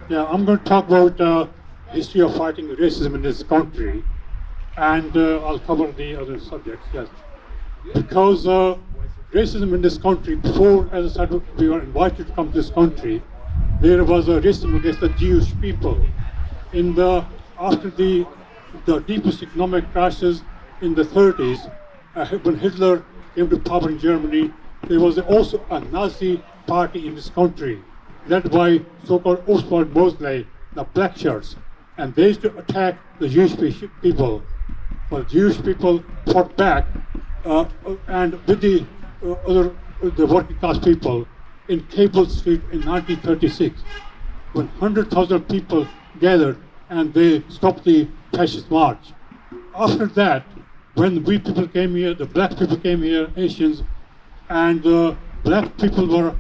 Yeah, I'm going to talk about history of fighting racism in this country, and I'll cover the other subjects. Yes, because racism in this country, before, as I said, we were invited to come to this country, there was a racism against the Jewish people. In the after the deepest economic crisis in the 30s, when Hitler came to power in Germany, there was also a Nazi party in this country, led by so-called Oswald Mosley, the black shirts, and they used to attack the Jewish people. But Jewish people fought back, and with the the working class people in Cable Street in 1936, when 100,000 people gathered and they stopped the fascist march. After that, when we people came here, the black people came here, Asians, and black people were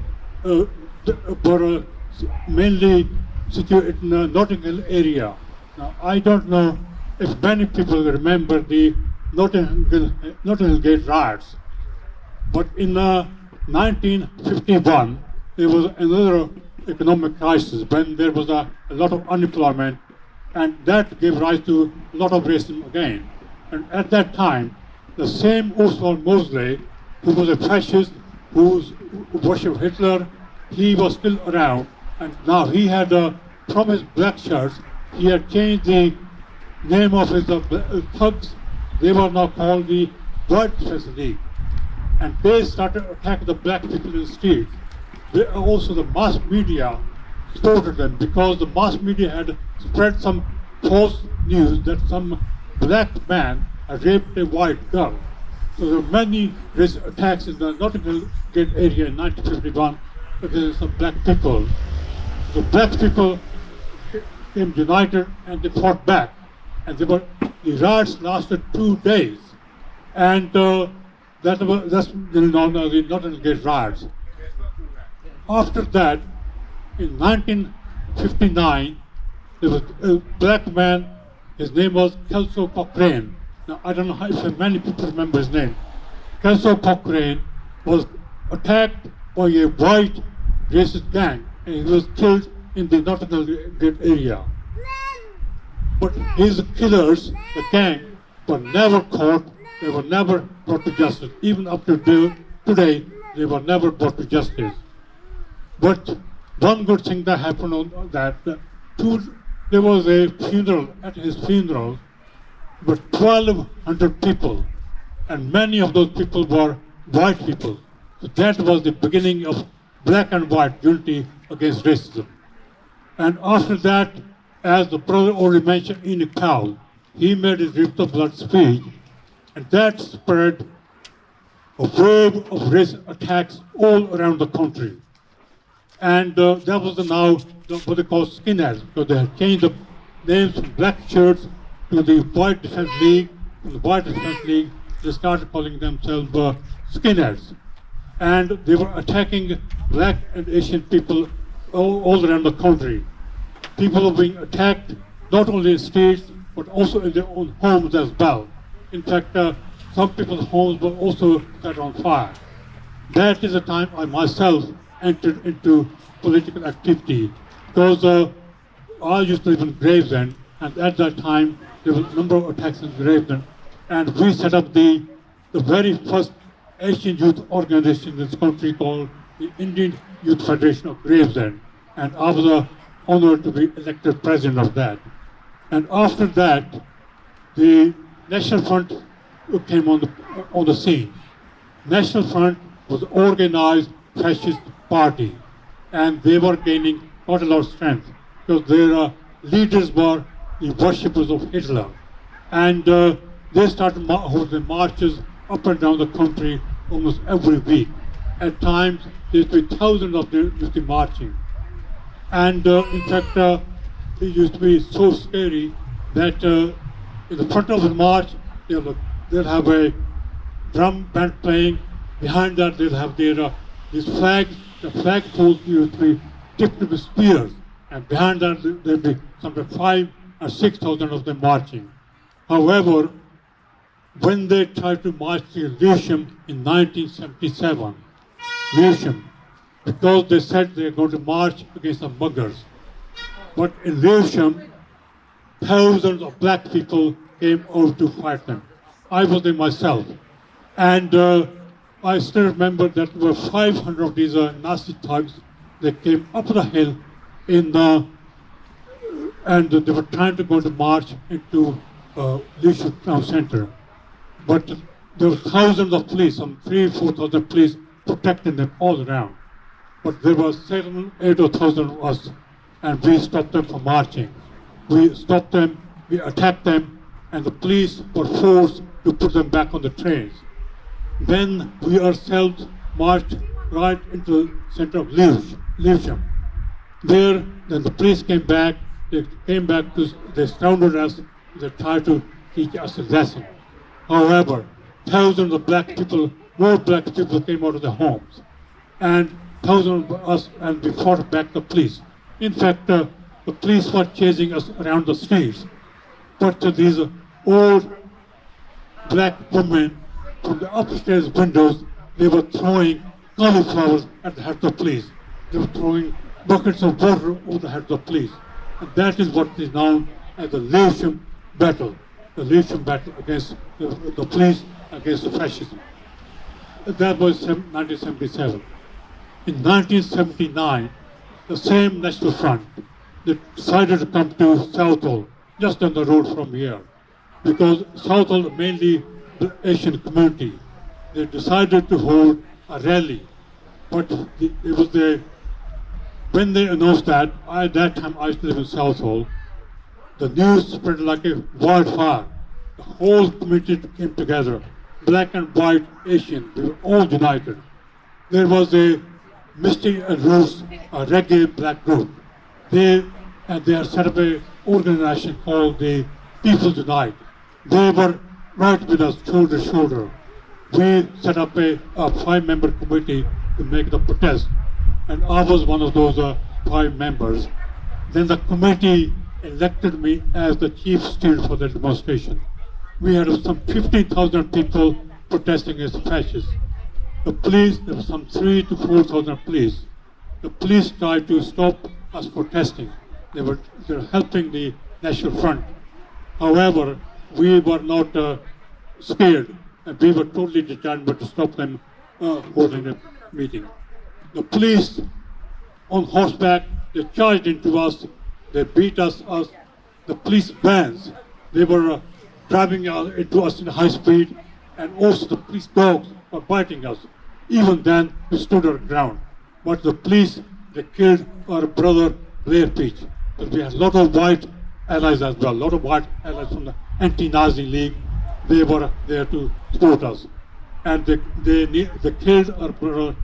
mainly situated in the Notting Hill area. Now, I don't know if many people remember the Notting Hill Gate riots, but in 1951, there was another economic crisis when there was a lot of unemployment, and that gave rise to a lot of racism again. And at that time, the same Oswald Mosley, who was a fascist, who worshipped Hitler, he was still around, and now he had from his black shirts, he had changed the name of his thugs. They were now called the White Defense League, and they started attacking the black people in the streets. Also, the mass media supported them because the mass media had spread some false news that some black man had raped a white girl. So there were many attacks in the Notting Hill Gate area in 1951 against some black people. The black people came united and they fought back. And the riots lasted 2 days. And that's known as the Notting Hill Gate riots. After that, in 1959, there was a black man, his name was Kelso Cochrane. Now, I don't know if many people remember his name. Kelso Cochrane was attacked by a white racist gang, and he was killed in the Notting Hill Gate area. But his killers, the gang, were never caught, they were never brought to justice. Even up to today, they were never brought to justice. But one good thing that happened on that, there was a funeral, at his funeral, but 1,200 people, and many of those people were white people. So that was the beginning of black and white unity against racism. And after that, as the brother already mentioned, Enoch Powell, he made his Rip the Blood speech, and that spread a wave of racist attacks all around the country. And that was now what they call skinheads, because they had changed the names from black shirts to the White Defense League. From the White Defense League, they started calling themselves skinheads. And they were attacking black and Asian people all around the country. People were being attacked not only in the streets, but also in their own homes as well. In fact, some people's homes were also set on fire. That is the time I myself entered into political activity, because I used to live in Gravesend, and at that time there was a number of attacks in Gravesend, and we set up the very first Asian youth organization in this country called the Indian Youth Federation of Gravesend, and I was honored to be elected president of that. And after that, the National Front came on the scene. National Front was an organized fascist party, and they were gaining quite a lot of strength because their leaders were the worshippers of Hitler, and they started holding marches up and down the country almost every week. At times, there used to be thousands of them used to be marching, and in fact, it used to be so scary that in the front of the march, they'll have a drum band playing. Behind that, they'll have their these flags. The flag poles used to be tipped with spears, and behind that there'll be somewhere 5,000 or 6,000 of them marching. However, when they tried to march to Lewisham in 1977, because they said they're going to march against the muggers, But in Lewisham, thousands of black people came out to fight them. I was there myself. And I still remember that there were 500 of these Nazi thugs that came up the hill in the, and they were trying to go to march into Lewisham Town Center. But there were thousands of police, some 3,000-4,000 police protecting them all around. But there were 7,000-8,000 of us, and we stopped them from marching. We stopped them, we attacked them, and the police were forced to put them back on the trains. Then we ourselves marched right into the center of Lewisham. There, then the police came back, they surrounded us, they tried to teach us a lesson. However, thousands of black people, more black people came out of their homes. And thousands of us, and we fought back the police. In fact, the police were chasing us around the streets. But these old black women from the upstairs windows, they were throwing cauliflowers at the heads of police. They were throwing buckets of water over the heads of police. And that is what is known as the Lewisham battle. The Lewisham battle against the police, against the fascism. That was 1977. In 1979, the same National Front, they decided to come to Southall, just on the road from here. Because Southall, mainly the Asian community, they decided to hold a rally. But it was when they announced that, at that time I used to live in Southall, the news spread like a wildfire. The whole community came together. Black and white, Asian, they were all united. There was a Misty and Roots, a reggae black group. They had set up an organization called the People Unite. They were right with us, shoulder to shoulder. We set up a 5-member committee to make the protest. And I was one of those 5 members. Then the committee elected me as the chief steward for the demonstration. We had some 15,000 people protesting against the fascists. The police, there were some 3,000 to 4,000 police. The police tried to stop us protesting. They were helping the National Front. However, we were not scared, and we were totally determined to stop them holding a meeting. The police on horseback, they charged into us, they beat us. The police vans, they were driving into us in high speed, and also the police dogs were biting us. Even then, we stood our ground. But the police, they killed our brother Blair Peach. But we had a lot of white allies as well, a lot of white allies from the anti-Nazi League. They were there to support us. And they killed our brother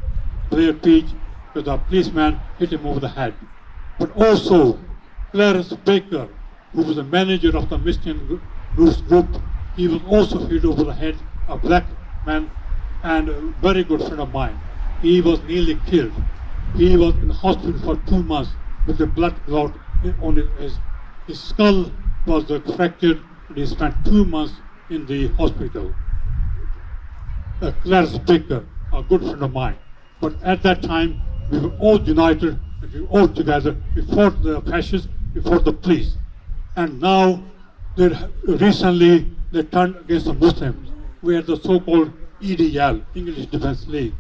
Blair Peach because the policeman hit him over the head. But also, Clarence Baker, who was the manager of the Michigan Roots group, he was also hit over the head, a black man and a very good friend of mine. He was nearly killed. He was in the hospital for 2 months with a blood clot on his skull was fractured, and he spent 2 months in the hospital. Clarence Baker, a good friend of mine. But at that time, we were all united, and we were all together. We fought the fascists, we fought the police. And now, recently, they turned against the Muslims. We had the so-called EDL, English Defense League,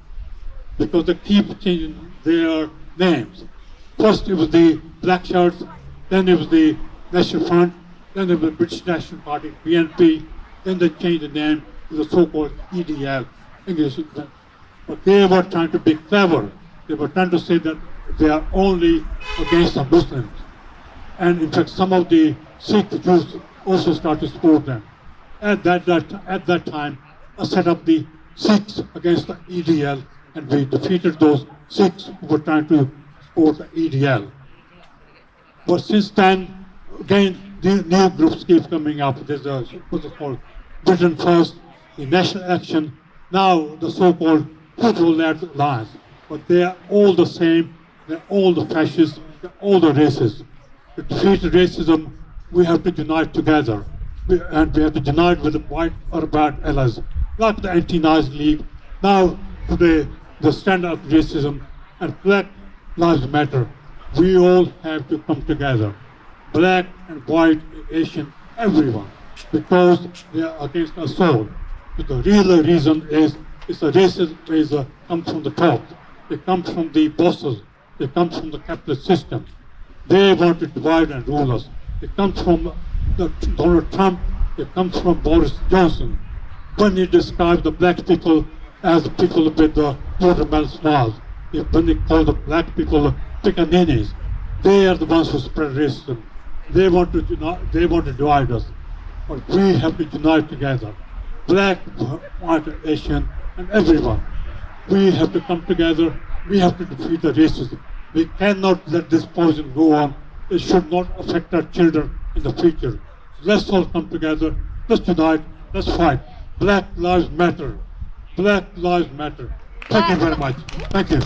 because they keep changing their names. First it was the Black Shirts, then it was the National Front, then it was the British National Party, BNP, then they changed the name to the so-called EDL, English Defense. But they were trying to be clever. They were trying to say that they are only against the Muslims. And in fact, some of the Sikh Jews also started to support them. At that time, I set up the Sikhs against the EDL, and we defeated those Sikhs who were trying to support the EDL. But since then, again, the new groups keep coming up. There's what's it called, Britain First, the National Action, now the so-called Football-led Alliance. But they are all the same, they're all the fascists, they're all the racists. To defeat racism, we have to unite together. And we have to unite with the white or bad allies, like the anti-Nazi League. Now, today, the stand up racism and Black Lives Matter. We all have to come together. black and white, Asian, everyone, because they are against us all. But the real reason is it's a racism comes from the top. It comes from the bosses. It comes from the capitalist system. They want to divide and rule us. It comes from Donald Trump. It comes from Boris Johnson. When he described the black people as the people with the watermelon smiles, when he called the black people pickaninnies, they are the ones who spread racism. They want to divide us. But we have to unite together. Black, white, Asian, and everyone. We have to come together. We have to defeat the racism. We cannot let this poison go on. It should not affect our children in the future. Let's all come together. Let's unite. Let's fight. Black lives matter. Black lives matter. Thank you very much. Thank you.